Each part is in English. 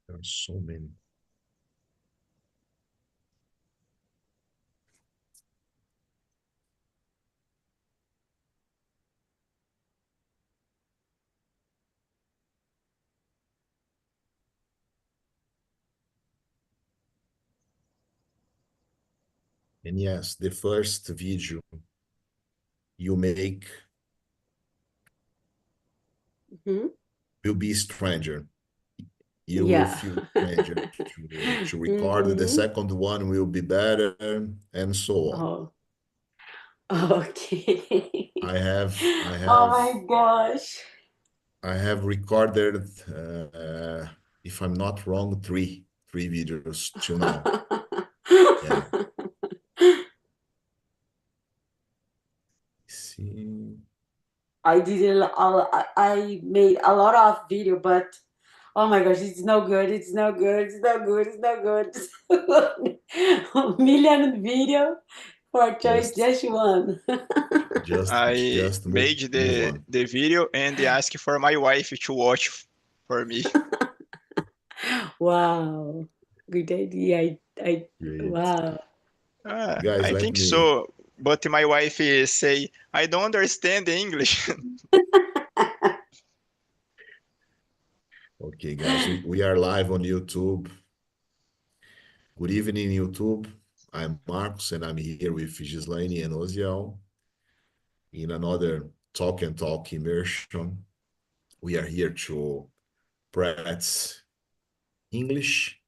There are so many. And yes, the first video you make will be stranger. You will Yeah. feel stranger to record. The second one will be better, and so on. Oh, okay. I have I Oh have my gosh. I have recorded, if I'm not wrong, three videos till now. Yeah. See. I did I made a lot of video, but oh my gosh, it's no good. It's no good. It's no good. It's no good. A million video for choice Just just one. just I just made move the on. the video and asked for my wife to watch for me. Wow. Good idea. I Great. wow. Guys, I let think me. so, but my wife say, I don't understand English. Okay, guys, we are live on YouTube. Good evening, YouTube. I'm Marcos, and I'm here with Gislaine and Oziel in another Talk and Talk immersion. We are here to practice English,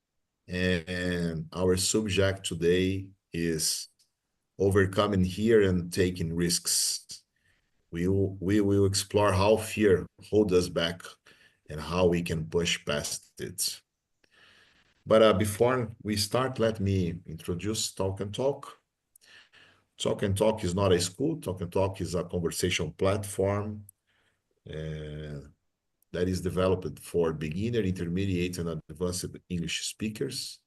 and our subject today is overcoming fear and taking risks. We will explore how fear holds us back and how we can push past it. But before we start, let me introduce Talk and Talk. Talk and Talk is not a school. Talk and Talk is a conversation platform uh, that is developed for beginner, intermediate, and advanced English speakers.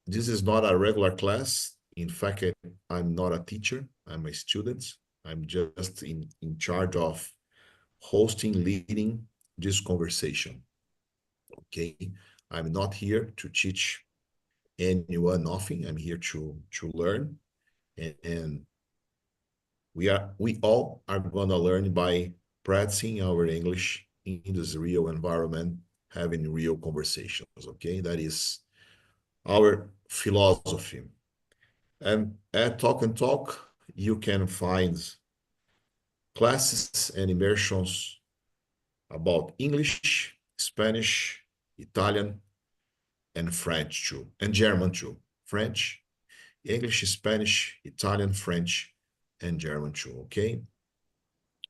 This is not a regular class. In fact, I'm not a teacher. I'm a student. I'm just in charge of hosting, leading this conversation. Okay. I'm not here to teach anyone nothing. I'm here to learn. And we all are gonna learn by practicing our English in this real environment, having real conversations. Okay. That is our philosophy. And at Talk and Talk, you can find classes and immersions about English, Spanish, Italian, and French too, and German too. French, English, Spanish, Italian, French, and German too, okay?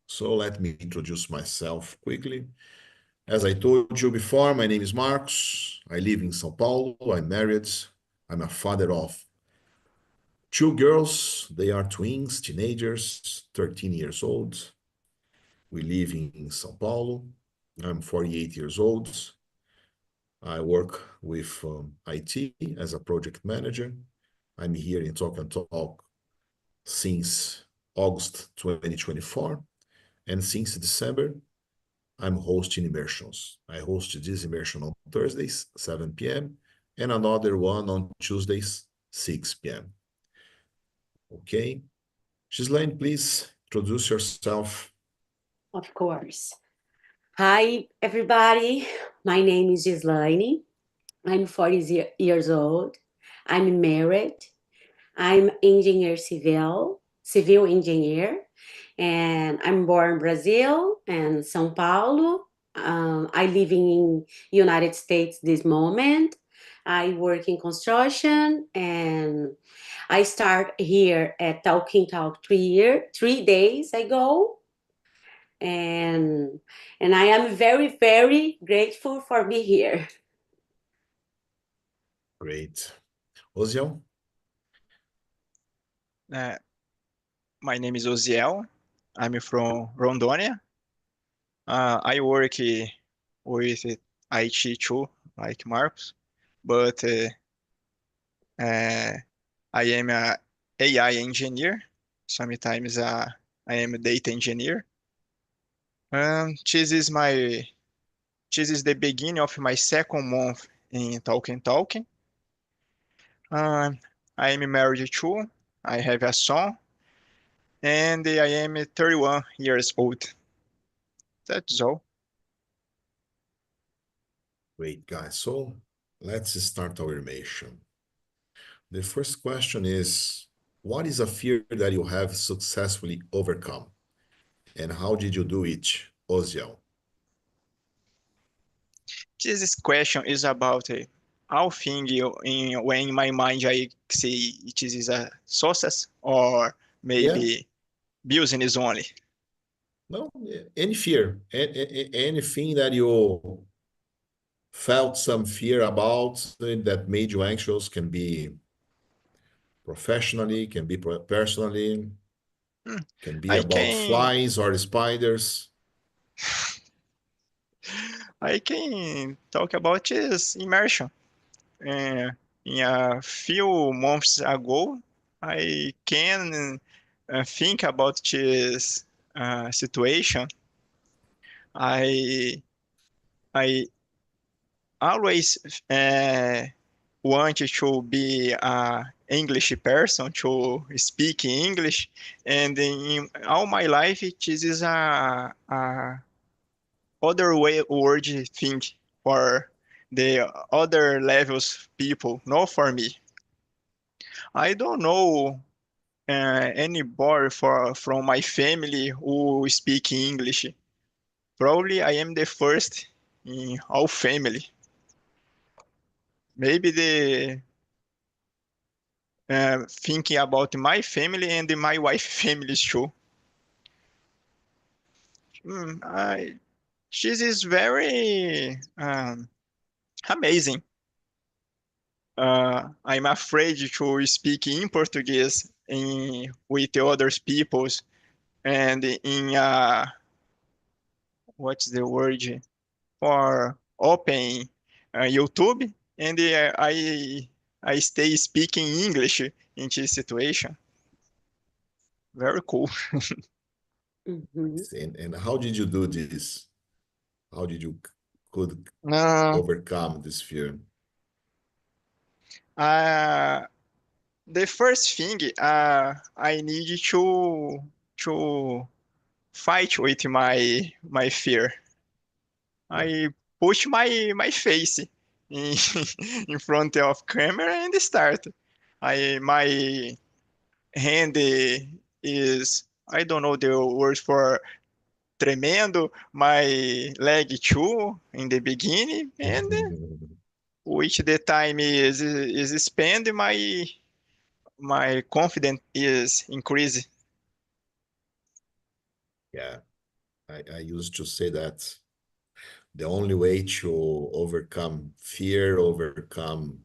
So let me introduce myself quickly. As I told you before, my name is Marcos. I live in São Paulo. I'm married. I'm a father of two girls. They are twins, teenagers, 13 years old. We live in São Paulo. I'm 48 years old. I work with IT as a project manager. I'm here in Talk and Talk since August 2024. And since December, I'm hosting immersions. I host this immersion on Thursdays, 7 p.m., and another one on Tuesdays, 6 p.m. Okay. Ghislaine, please introduce yourself. Of course. Hi everybody. My name is Gislaine. I'm 40 years old. I'm married. I'm engineer civil engineer, and I'm born in Brazil and São Paulo. I live in United States this moment. I work in construction, and I start here at TALKTNTALK 3 days ago, and I am very very grateful for being here. Great. Oziel? Uh, my name is Oziel. I'm from Rondônia. I work with IT too, like Marcos, but uh, I am a AI engineer. Sometimes I am a data engineer. This is my this is the beginning of my second month in TALKTNTALK. Uh, I am married too. I have a son, and I am 31 years old. That's all. Great, guys. So let's start our immersion. The first question is, what is a fear that you have successfully overcome? And how did you do it, Oziel? This question is about how thing when in my mind I say it is a success or Yeah, maybe business only. no, any fear, anything that you felt some fear about that made you anxious, can be professionally, can be personally, Hmm, can be I about can flies or spiders. I can talk about this immersion. Uh, in a few months ago, I can think about this situation. I I always wanted to be a English person to speak English, and in all my life, this is a other way word thing for the other levels people, not for me. I don't know anybody from my family who speak English. Probably I am the first in our family. Maybe the thinking about my family and my wife family too. This is very amazing. I'm afraid to speak in Portuguese with the other peoples and in what's the word for open YouTube, and I stay speaking English in this situation. Very cool. Mhm. And how did you do this? How did you could Uh, overcome this fear? uh, the first thing I need to fight with my fear. Yeah. I push my face in, in front of camera and start. I my hand is I don't know the word for tremendo. My leg too in the beginning, and which the time is spent, my confidence is increased. Yeah, I used to say that the only way to overcome fear, overcome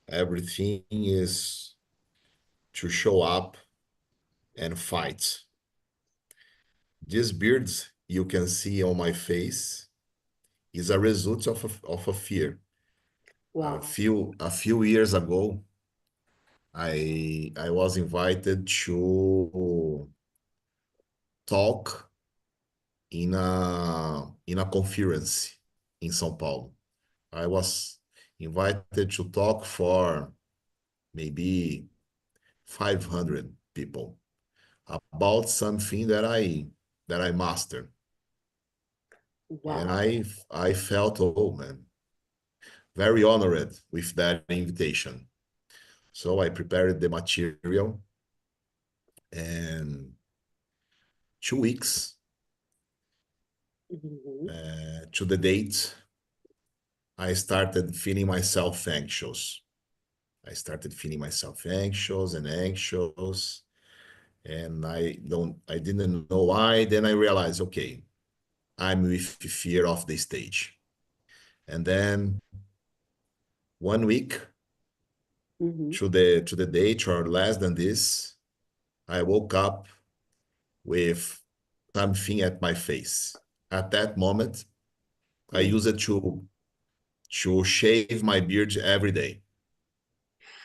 everything is to show up and fight. These beards you can see on my face is a result of a fear. Wow. A few years ago, I was invited to talk in a conference in São Paulo. I was invited to talk for maybe 500 people about something that I mastered. And Wow. I felt, oh man, very honored with that invitation. So I prepared the material, and 2 weeks Mhm. to the date, I started feeling myself anxious. I started feeling myself anxious and anxious, and I didn't know why. Then I realized, okay, I'm with fear of the stage. And then 1 week Mhm. to the date or less than this, I woke up with something at my face. At that moment, I Mm. used it to shave my beard every day.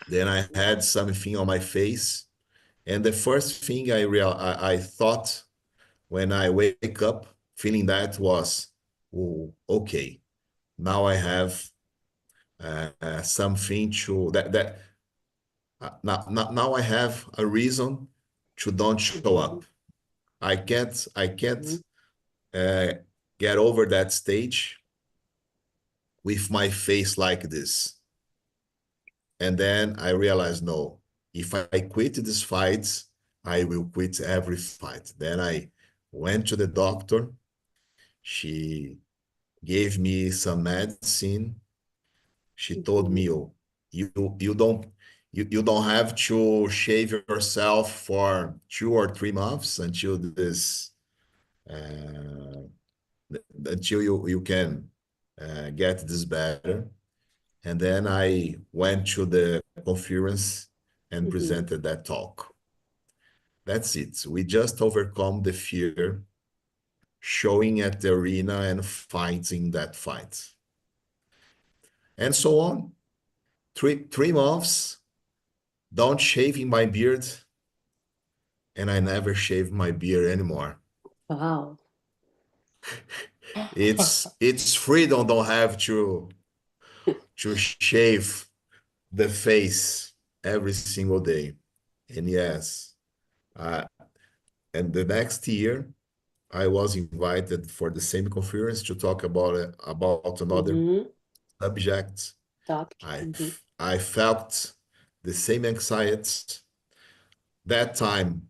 Then I had something on my face, and the first thing I thought when I wake up feeling that was, oh, okay, now I have something to now I have a reason to don't show up. I can't get over that stage with my face like this. And then I realized, no, if I quit this fight, I will quit every fight. Then I went to the doctor. She gave me some medicine. She told me, oh, you you don't you don't have to shave yourself for 2 or 3 months uh, until you can get this better. And then I went to the conference and presented that talk. That's it. We just overcome the fear, showing at the arena and fighting that fight. And so on. 3 months, don't shaving my beard, and I never shave my beard anymore. Wow. It's freedom, don't have to shave the face every single day. And yes, and the next year, I was invited for the same conference to talk about another subject. Talk. I felt the same anxiety. That time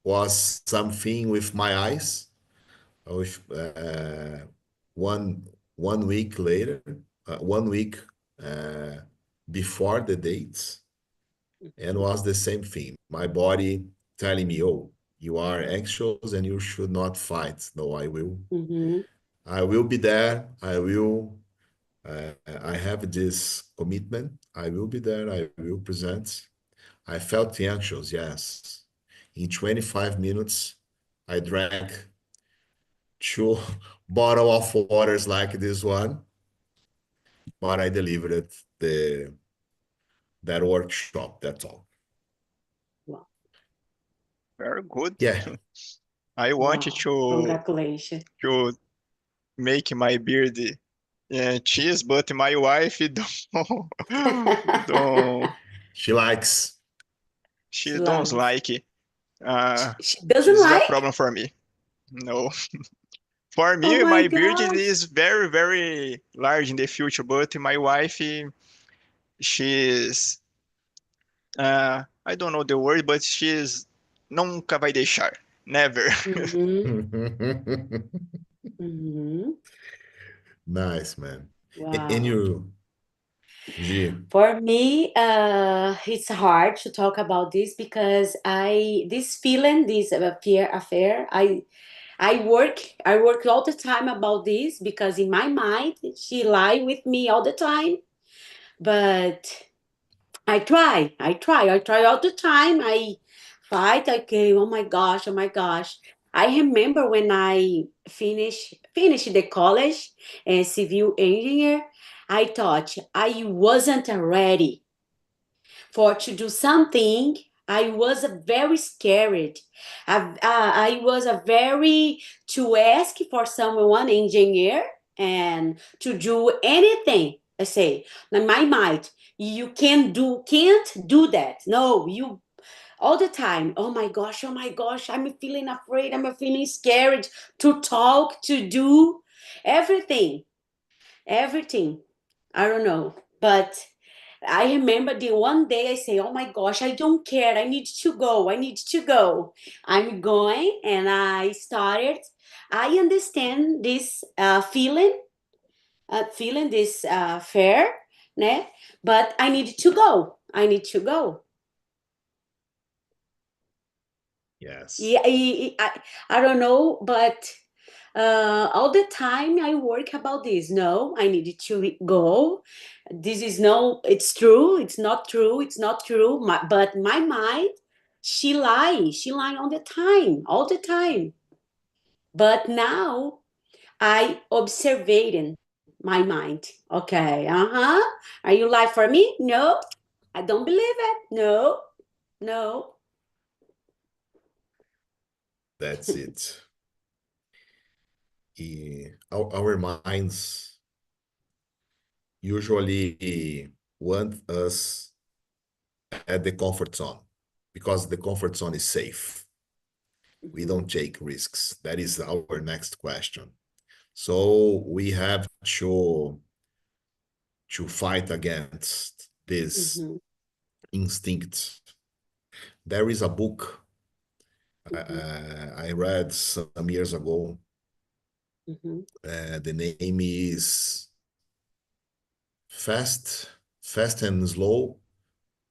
was something with my eyes. With one week later, 1 week before the dates, and was the same thing. My body telling me, "Oh, you are anxious and you should not fight." No, I will. I will be there. I will. I have this commitment. I will be there. I will present. I felt anxious, yes. In 25 minutes, I drank 2 bottles of waters like this one, but I delivered that workshop, that's all. Wow. Very good. Yeah. I wanted Congratulations. to make my beard cheese, but my wife don't She likes. she don't like. She This doesn't is a like? problem for me. No. For Oh me, my my beard gosh. is very, very large in the future, but my wife, she's, I don't know the word, but she's nunca vai deixar. Never. Nice, man. And Wow. you, G? For me, it's hard to talk about this because this feeling, this fear affair, I work all the time about this because in my mind she lie with me all the time. But I try all the time. I fight. Okay. Oh my gosh. Oh my gosh. I remember when I finished the college as civil engineer. I thought I wasn't ready for to do something. I was very scared. I was a very to ask for someone engineer and to do anything. I say, in my mind, you can't do that. No, you all the time. Oh my gosh, oh my gosh, I'm feeling afraid. I'm feeling scared to talk, to do everything, everything. I don't know, but I remember the one day I say, "Oh my gosh, I don't care. I need to go. I need to go." I'm going, and I started. I understand this feeling this fear, né? But I need to go. I need to go. Yes. Yeah, I don't know, but all the time I work about this. No, I need to go. This is no, it's true. It's not true. It's not true. But my mind, she lie. She lie all the time, all the time. But now I observing my mind. Okay, Are you lie for me? No, I don't believe it. No, no. That's it. our minds usually want us at the comfort zone because the comfort zone is safe. We don't take risks. That is our next question. So we have to fight against this instinct. There is a book I read some years ago. The name is Fast and Slow,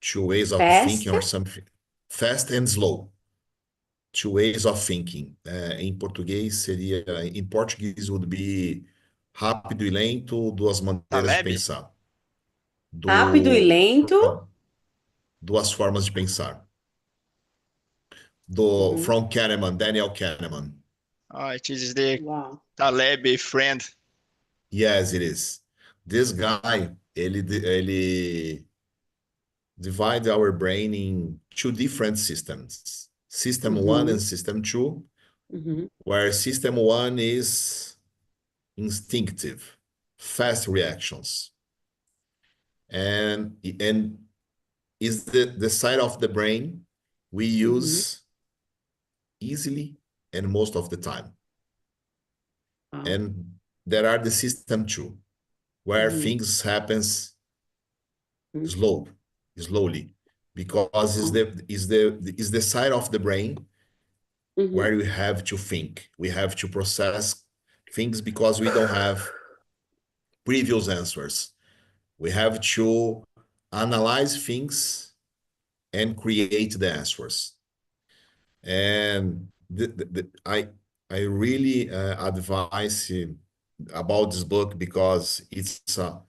Two Ways of Fast? Thinking or something. Fast and Slow, Two Ways of Thinking. Em português seria, em português would be Rápido e Lento, Duas Maneiras de Taleb? Pensar. Rápido e lento? Duas Formas de Pensar. From Kahneman, Daniel Kahneman. It is the Uau. Taleb friend. Yes, it is. This guy, ele divide our brain in two different systems. System 1 and System 2, where System 1 is instinctive, fast reactions. And is the side of the brain we use easily and most of the time. And there are the System 2, where things happens slowly, because is the side of the brain where we have to think, we have to process things because we don't have previous answers. We have to analyze things and create the answers. And I really advise about this book because it's a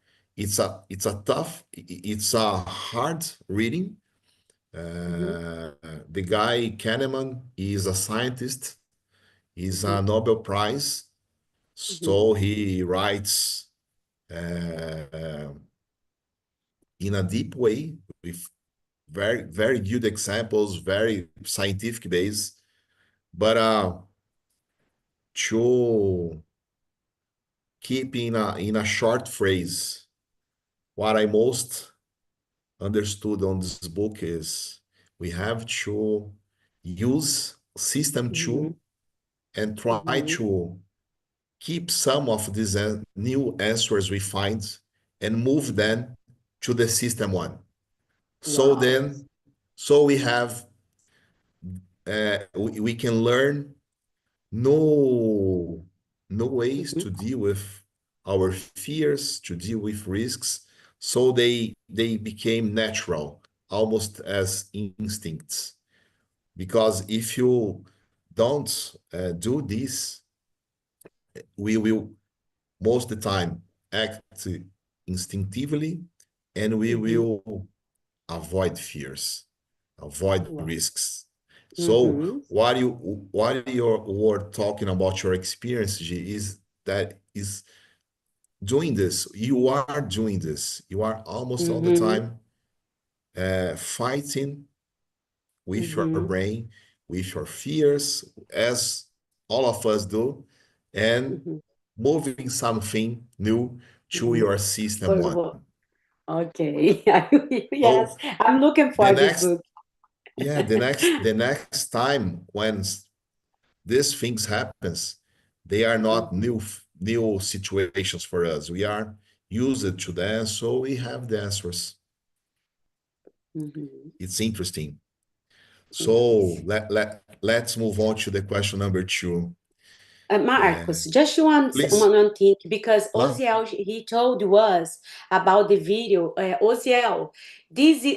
hard reading. The guy Kahneman is a scientist. He's a Nobel Prize, so he writes in a deep way with very, very good examples, very scientific base. But to keep in a short phrase, what I most understood on this book is we have to use System 2 and try to keep some of these new answers we find and move them to the System 1. So we have we can learn new ways to deal with our fears, to deal with risks. So they became natural, almost as instincts. Because if you don't do this, we will most of the time act instinctively, and we will avoid fears, avoid risks. So what you're talking about your experience, G, is doing this. You are doing this. You are almost all the time fighting with your brain, with your fears, as all of us do, and moving something new to your System 1. Okay. Yes, I'm looking for this book. Yeah, the next time when these things happens, they are not new situations for us. We are used to them, so we have the answers. It's interesting. So let's move on to the question number 2. Marcos, just one thing, because Oziel, he told us about the video. Oziel,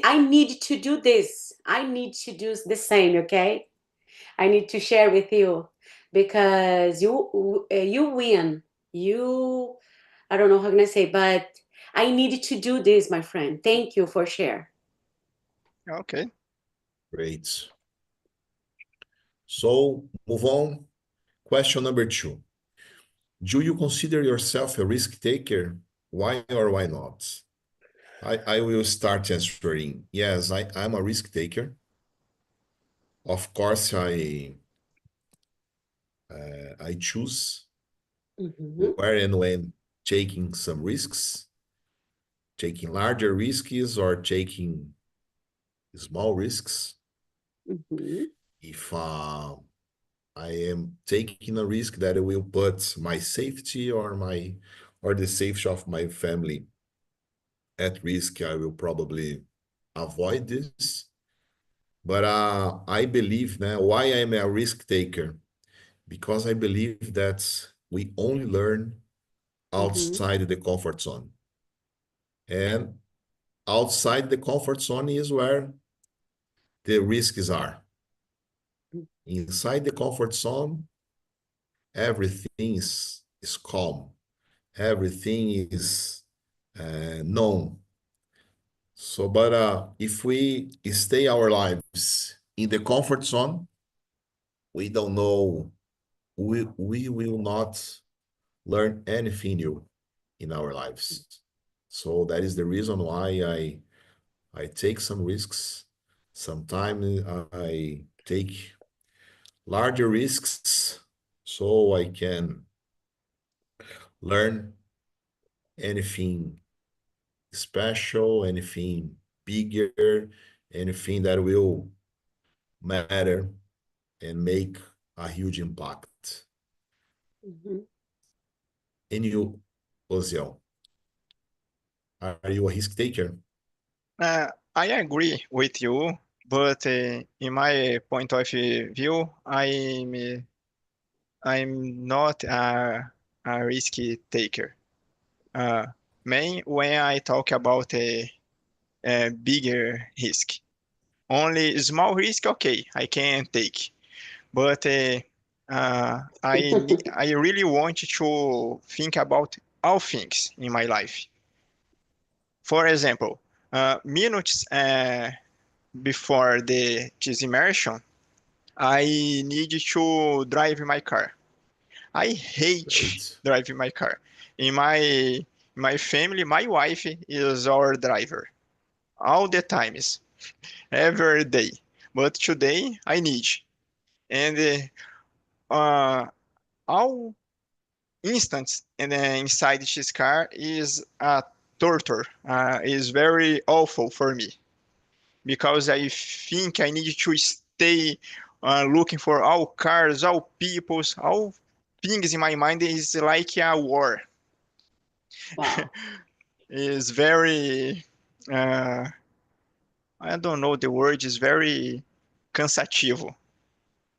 I need to do this. I need to do the same, okay? I need to share with you because you win. I don't know how can I say, but I need to do this, my friend. Thank you for share. Okay. Great. So move on. Question number 2. Do you consider yourself a risk taker? Why or why not? I will start answering. Yes, I'm a risk taker. Of course, I choose Mhm. where and when taking some risks, taking larger risks or taking small risks. Mhm. If I am taking a risk that will put my safety or the safety of my family at risk, I will probably avoid this. But I believe now why I'm a risk taker, because I believe that we only learn Mhm. outside the comfort zone. And outside the comfort zone is where the risks are. Inside the comfort zone, everything is calm. Everything is known. So, but if we stay our lives in the comfort zone, we don't know, we will not learn anything new in our lives. So that is the reason why I take some risks. Sometimes I take larger risks so I can learn anything special, anything bigger, anything that will matter and make a huge impact. Mhm. And you, Oziel, are you a risk taker? I agree with you, but in my point of view, I'm not a risk taker. Uh, Main when I talk about a bigger risk. Only small risk, okay, I can take. But I really want to think about all things in my life. For example, minutes before this immersion, I need to drive my car. I hate Great. driving my car. In my family, my wife is our driver all the times, every day. But today I need, and all instance inside this car is a torture. Is very awful for me because I think I need to stay looking for all cars, all peoples, all things in my mind is like a war. Wow. Is very uh, I don't know the word is very cansativo.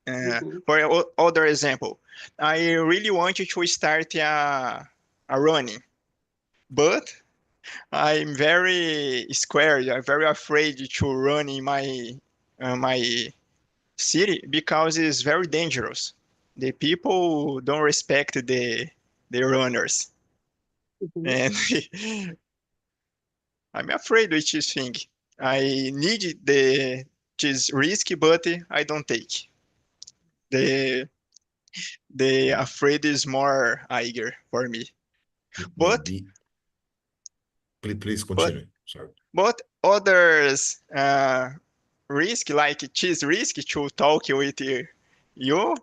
Mhm. For other example, I really wanted to start a running, but I'm very scared. I'm very afraid to run in my city because it's very dangerous. The people don't respect the runners, Mhm. and I'm afraid with this thing. I need the this risk, but I don't take. The the afraid is more higher for me. But Maybe, please but continue. Sorry. but others risk like choose risk to talk with you.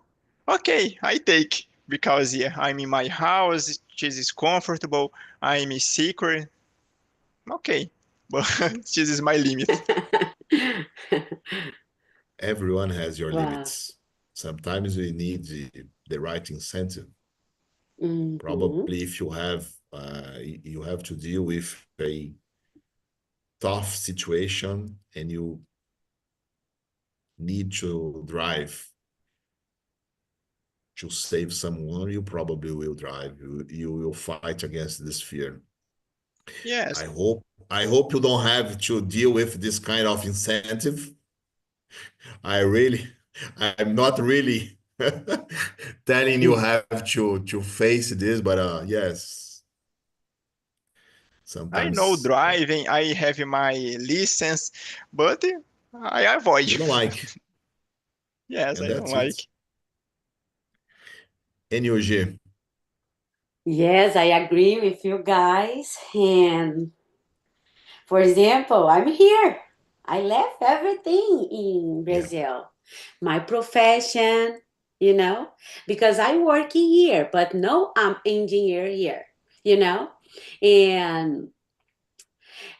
Okay, I take because yeah, I'm in my house. This is comfortable. I'm secret. Okay, but this is my limit. Everyone has your Wow. limits. Sometimes we need the right incentive. Mhm. Probably if you have to deal with a tough situation and you need to drive to save someone, you probably will drive. You will fight against this fear. Yes, I hope I hope you don't have to deal with this kind of incentive. I really, I'm not really telling you have to face this, but yes, I know sometimes driving. I have my license, but I avoid. you don't like, Yes, and I don't that's it. like. NUG, Yes, I agree with you guys. And for example, I'm here. I left everything in yeah, Brazil. My profession, you know, because I working here, but no, I'm engineer here, you know, and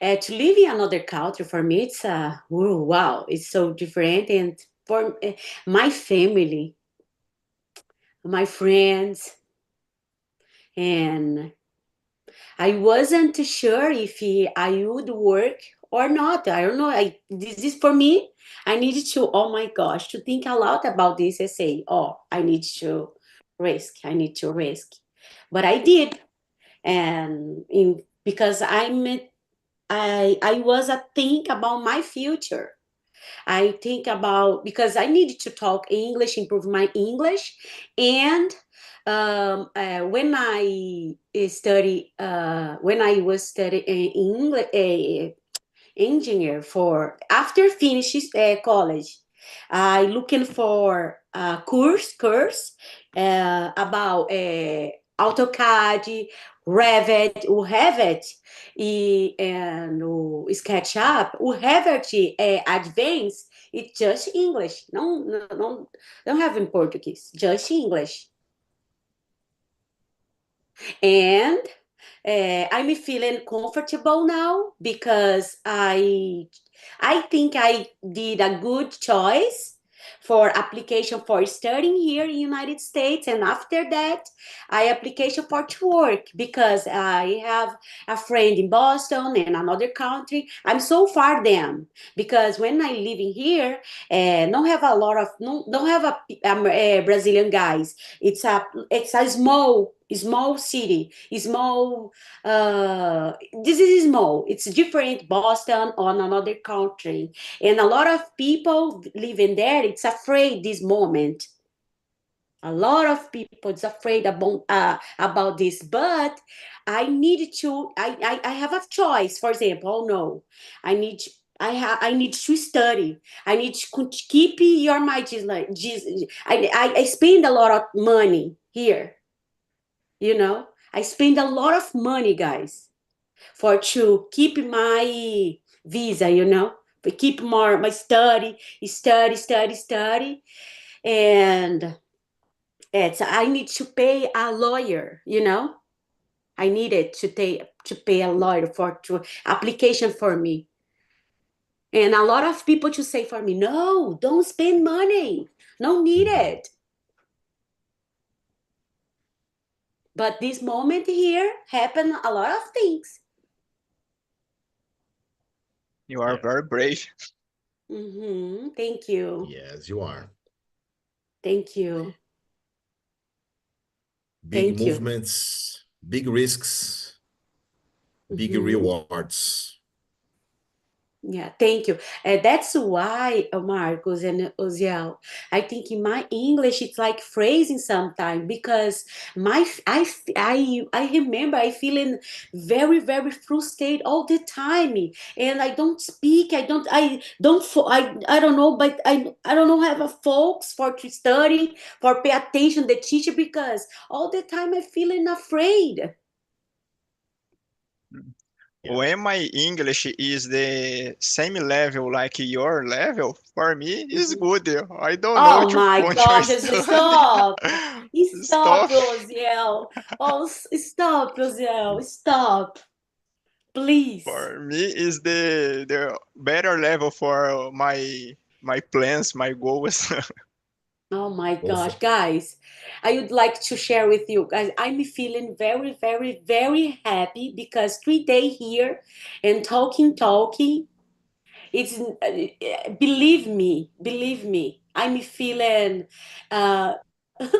to live in another country for me, it's wow, it's so different, and for my family, my friends, and I wasn't sure if I would work or not. I don't know. This is for me. I needed to. Oh my gosh, to think a lot about this and say, oh, I need to risk. I need to risk, but I did, and because I was a think about my future. I think about because I needed to talk English, improve my English, and when I when I was studying English, engineer for after finishes college, I looking for a course about AutoCAD, Revit, o Revit and o SketchUp, o Revit Advanced, it's just English. Não have in Portuguese, just English. And I'm feeling comfortable now because I think I did a good choice for application for studying here in United States, and after that I application for to work because I have a friend in Boston and another country. I'm so far them because when I living here, don't have a lot of don't have a Brazilian guys. It's a small city, small this is small, it's different Boston on another country, and a lot of people living there, it's afraid this moment. A lot of people is afraid about this, but I need to I have a choice. For example, oh no, I need I need to study. I need to keep your mind. Like I spend a lot of money here, you know. I spend a lot of money, guys, for to keep my visa, you know, to keep more my study, and it's I need to pay a lawyer, you know. I needed to pay a lawyer for to application for me, and a lot of people to say for me, no, don't spend money, no need Mhm. it. But this moment here happened a lot of things. You are Yeah. very brave. Thank you. Yes, you are. Thank you. Big Thank you. movements, big risks, big hmm rewards. Yeah, thank you. That's why, Marcos and Oziel, I think in my English it's like phrasing sometimes because I remember I feeling very frustrated all the time, and I don't speak. I don't know, but I don't know have a folks for to study for pay attention the teacher because all the time I feeling afraid. Yeah. When my English is the same level like your level, for me is Mhm. good. I don't know Oh to my continue gosh, study. stop. Stop, Stop. Rosiel. Oh, stop, Rosiel. Stop. Please. For me is the better level for my plans, my goals. Oh my Both gosh, of guys. I would like to share with you guys. I'm feeling very happy because 3 days here and talking. It's believe me. I'm feeling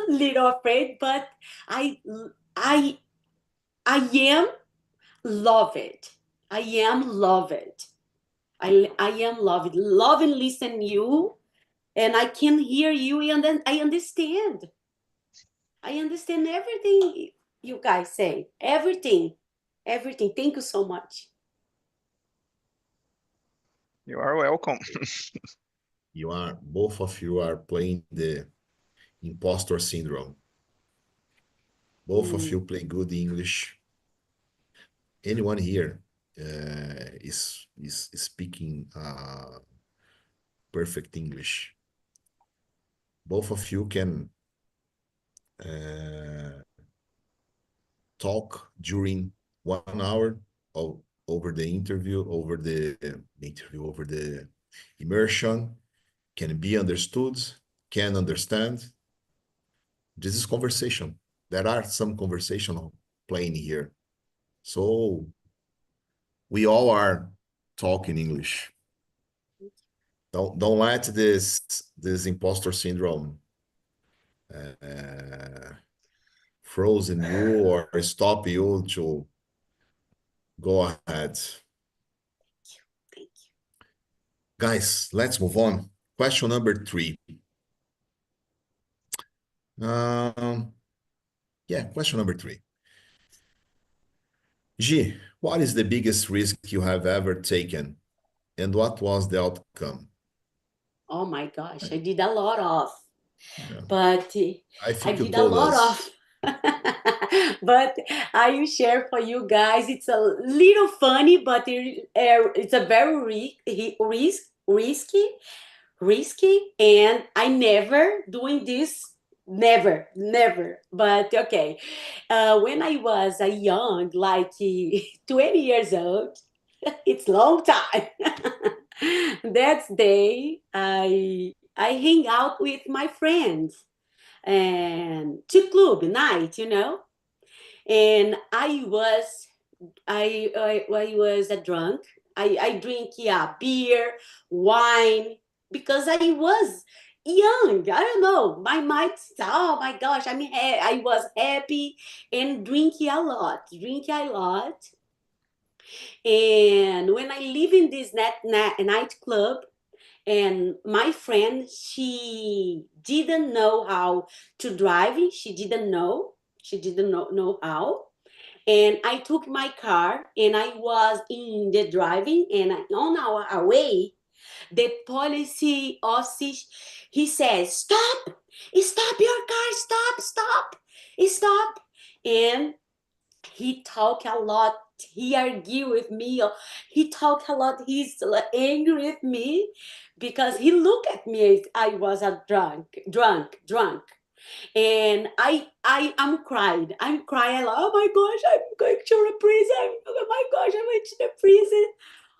little afraid, but I I I am love it. I am love it. I am love it. Love and listen you, and I can hear you, and then I understand. I understand everything you guys say. Everything, everything. Thank you so much. You are welcome. both of you are playing the imposter syndrome. Both of Mm. you play good English. Anyone here is speaking perfect English. Both of you can talk during 1 hour over the interview, over the immersion, can be understood, can understand. This is conversation. There are some conversation playing here. So we all are talking English. Don't let this imposter syndrome frozen you or stop you to go ahead. Thank you. Guys, let's move on. Question number 3. Question number 3. G, what is the biggest risk you have ever taken, and what was the outcome? Oh my gosh, I did a lot of, Yeah. but I I think you did a told lot us. of. But I will share for you guys. It's a little funny, but it's a very risky, and I never doing this. Never. But okay, when I was a young, like 20 years old, it's long time. That day, I hang out with my friends and to club night, and I was a drunk. I drink, yeah, beer, wine, because I was young. I don't know. My mind, oh my gosh, I was happy and drinking a lot. And when I live in this nightclub, and my friend, she didn't know how to drive. She didn't know how. And I took my car and I was in the driving, and on our way, the policy officer, he says, stop your car, stop. And he talked a lot. He argued with me. He talked a lot. He's angry with me because he looked at me as I was a drunk. And I'm crying. I'm crying. Like, oh my gosh, I'm going to the prison. Oh my gosh, I went to the prison.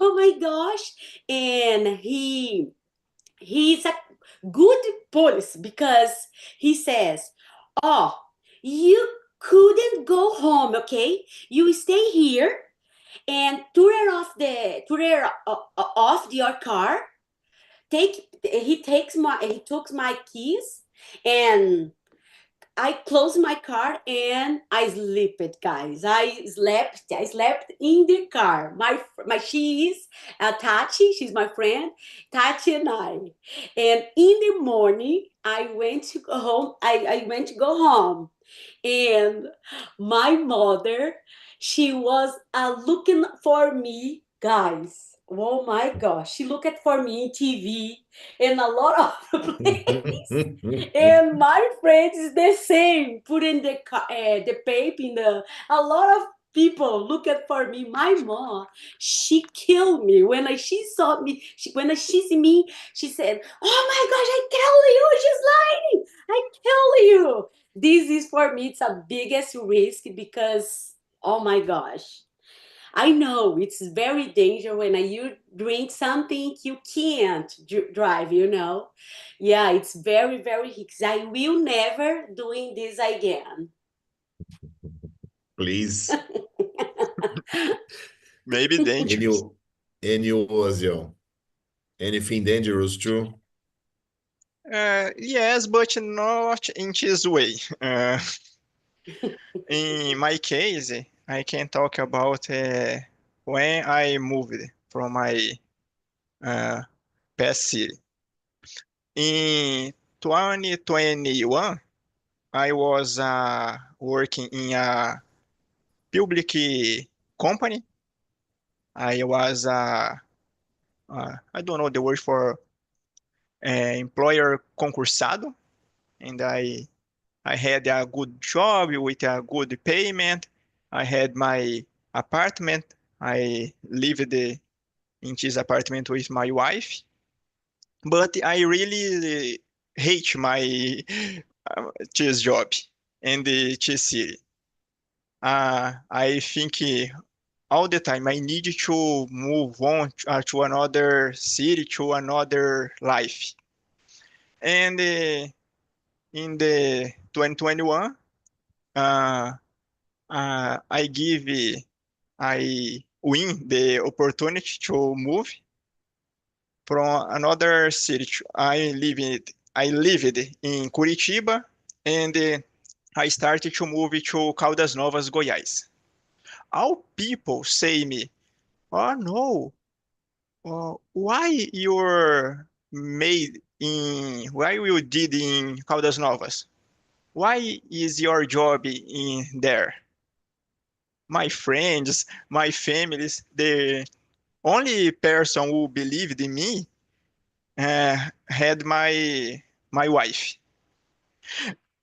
Oh my gosh. And he's a good police because he says, oh, you couldn't go home, okay? You stay here and turn off your car. He took my keys, and I closed my car and I slept, guys. I slept in the car. She is Tati. She's my friend, Tati and I. And in the morning, I went to go home. I went to go home, and my mother, she was looking for me, guys. Oh my gosh, she looked for me in TV and a lot of places. And my friends is the same, putting the paper in the. A lot of people looking for me. My mom, she killed me she saw me. When she see me, she said, "Oh my gosh, I kill you! She's lying! I kill you!" This is for me. It's a biggest risk because, oh my gosh, I know it's very dangerous when you drink something you can't drive, Yeah, it's very, very risky. I will never doing this again. Please. Maybe And dangerous. you, Ozio, anything dangerous too? Yes, but not in this way. In my case, I can talk about when I moved from my uh, past city. In 2021, I was working in a public company. I was, I don't know the word for employer concursado, and I had a good job with a good payment. I had my apartment. I lived in this apartment with my wife, but I really hate my this job. and the city. I think all the time I need to move on to another city, to another life. And in the 2021, uh, I win the opportunity to move from another city. I lived in Curitiba, and I started to move to Caldas Novas, Goiás. All people say me, "Oh no, why why you did in Caldas Novas? Why is your job in there?" My friends, my families, the only person who believed in me had my wife,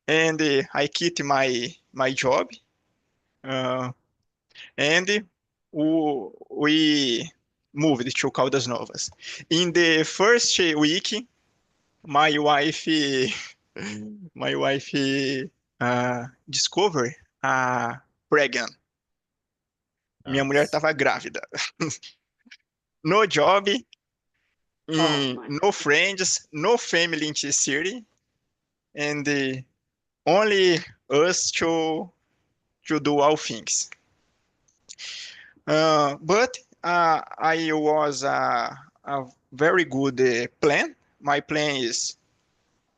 and I quit my job, uh, and we moved to Caldas Novas. In the first week, my wife my wife discovered pregnant. Minha mulher Nice. estava grávida. No job, Oh my. no friends, no family in the city, and only us to do all things. But I was a very good plan. My plan is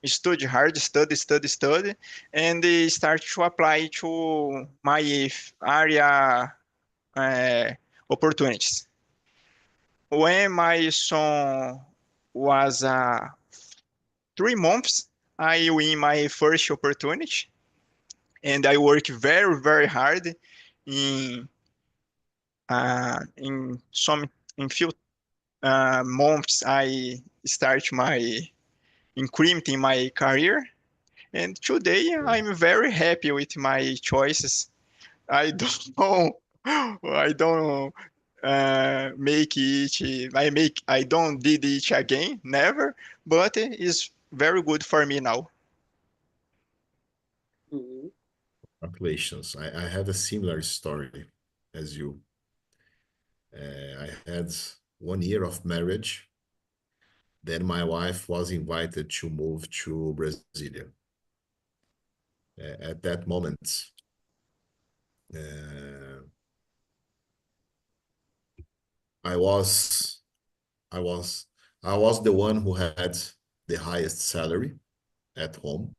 study hard, study, and start to apply to my area opportunities. When my son was 3 months, I win my first opportunity, and I work very, very hard in in few months. I start my incrementing my career, and today Okay. I'm very happy with my choices. I don't know. I don't make it. I don't did it again. Never. But it's very good for me now. Mhm. Congratulations. I have a similar story as you. I had 1 year of marriage. Then my wife was invited to move to Brazil. At that moment, uh, I was I was I was the one who had the highest salary at home,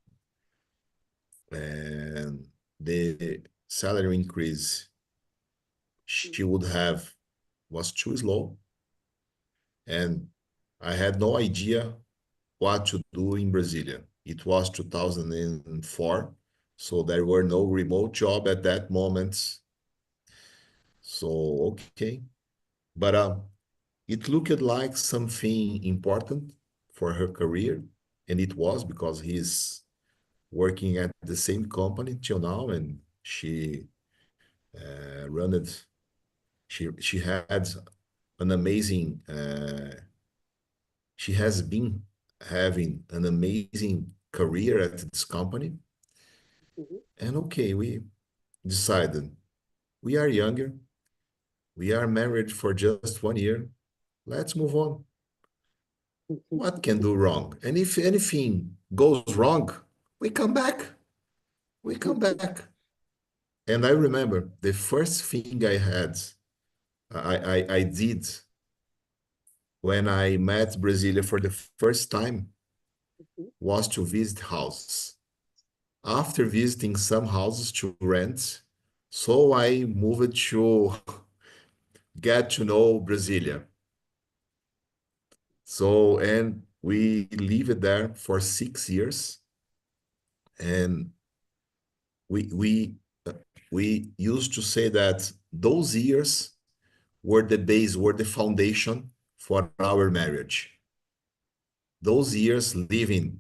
and the salary increase she would have was too slow, and I had no idea what to do in Brasilia. It was 2004, so there were no remote job at that moment. So okay, but it looked like something important for her career, and it was because he's working at the same company till now, and she run it. She had an amazing. She has been having an amazing career at this company, Mhm. and okay, we decided we are younger, we are married for just 1 year. Let's move on. What can do wrong? And if anything goes wrong, we come back. We come back. And I remember the first thing I did when I met Brasilia for the first time was to visit houses. After visiting some houses to rent, so I moved to get to know Brasilia. So, and we lived there for 6 years, and we we uh, we used to say that those years were the base, were the foundation for our marriage. Those years living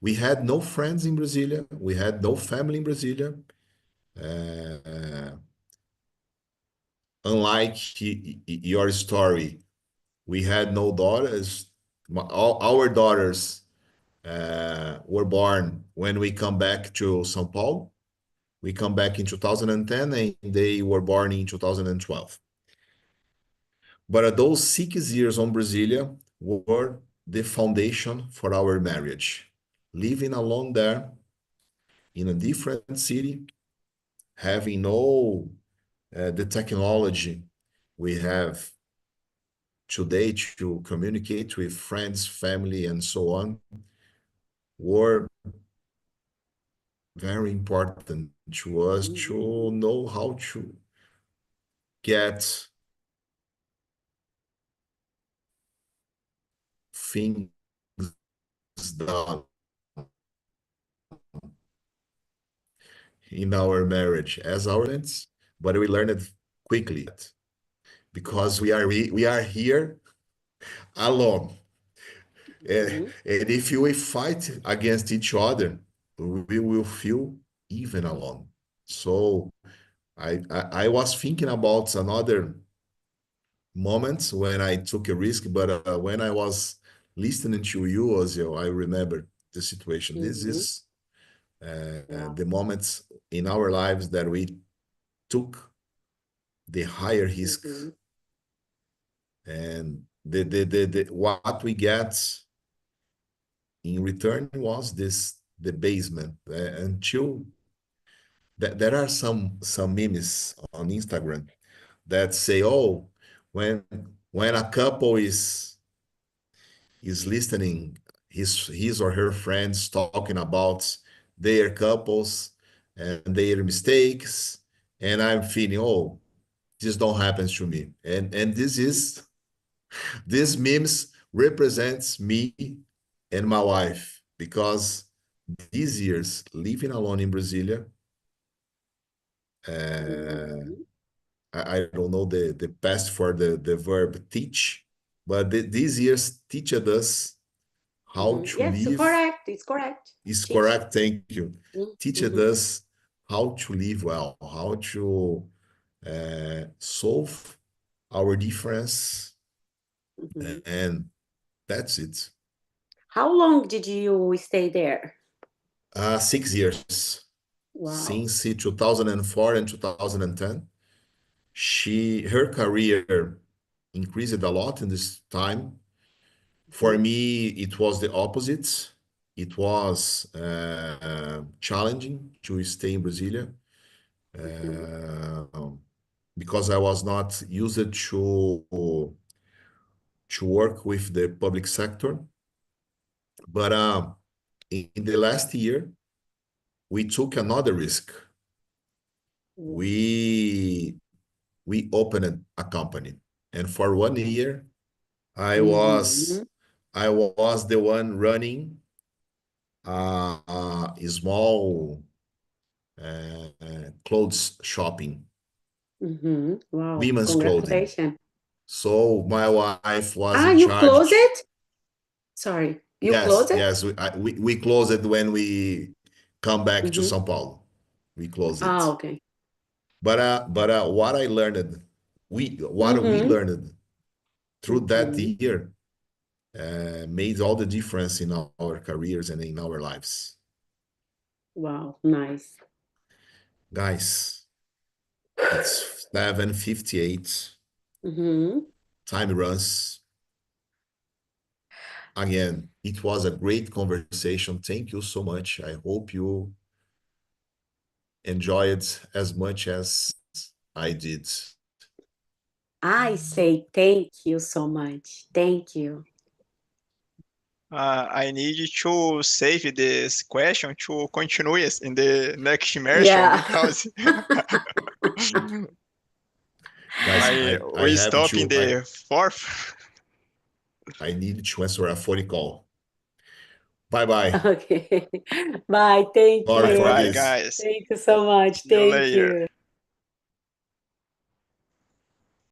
we had no friends in Brasilia, we had no family in Brasilia. Uh, Unlike your story, we had no daughters. All our daughters were born when we come back to São Paulo. We come back in 2010, and they were born in 2012. But those 6 years on Brasilia were the foundation for our marriage. Living alone there in a different city, having no the technology we have today to communicate with friends, family, and so on, were very important to us to know how to get things done in our marriage as our parents, but we learned it quickly because we are here alone. And if we fight against each other, we will feel even alone. So I was thinking about another moment when I took a risk, but when I was listening to you, Ozio, I remember the situation. This is the moments in our lives that we took the higher risk, and what we get in return was the basement. Until there are some memes on Instagram that say, oh, when a couple is listening his or her friends talking about their couples and their mistakes, and I'm feeling, oh, this don't happen to me. And this memes represents me and my wife, because these years living alone in Brasilia, I don't know the past for the verb teach, but these years teached us how to Yes, live. correct. It's correct. It's correct. Thank you. Teached us how to live well, how to solve our difference, and that's it. How long did you stay there? 6 years. Wow. Since 2004 and 2010. Her career increased a lot in this time. For me, it was the opposite. It was challenging to stay in Brasilia because I was not used to work with the public sector. But in the last year, we took another risk. We opened a company, and for 1 year, I was the one running a small clothes shopping. Wow, Women's clothing. congratulations. So my wife was in you charge. closed it? Sorry, you closed it? Yes, we closed it when we come back to São Paulo. We closed it. Okay. But what I learned, we learned through that year made all the difference in our careers and in our lives. Wow, nice. Guys, it's 7:58. Time runs. Again, it was a great conversation. Thank you so much. I hope you enjoy it as much as I did. I say thank you so much. Thank you. I need to save this question to continue in the next immersion Yeah. because Guys, I we have stop in to. the fourth. I need to answer a phone call. Bye-bye. Okay. Bye. Thank Sorry you. for Bye, this. guys. Thank you so much. See you Thank later. you.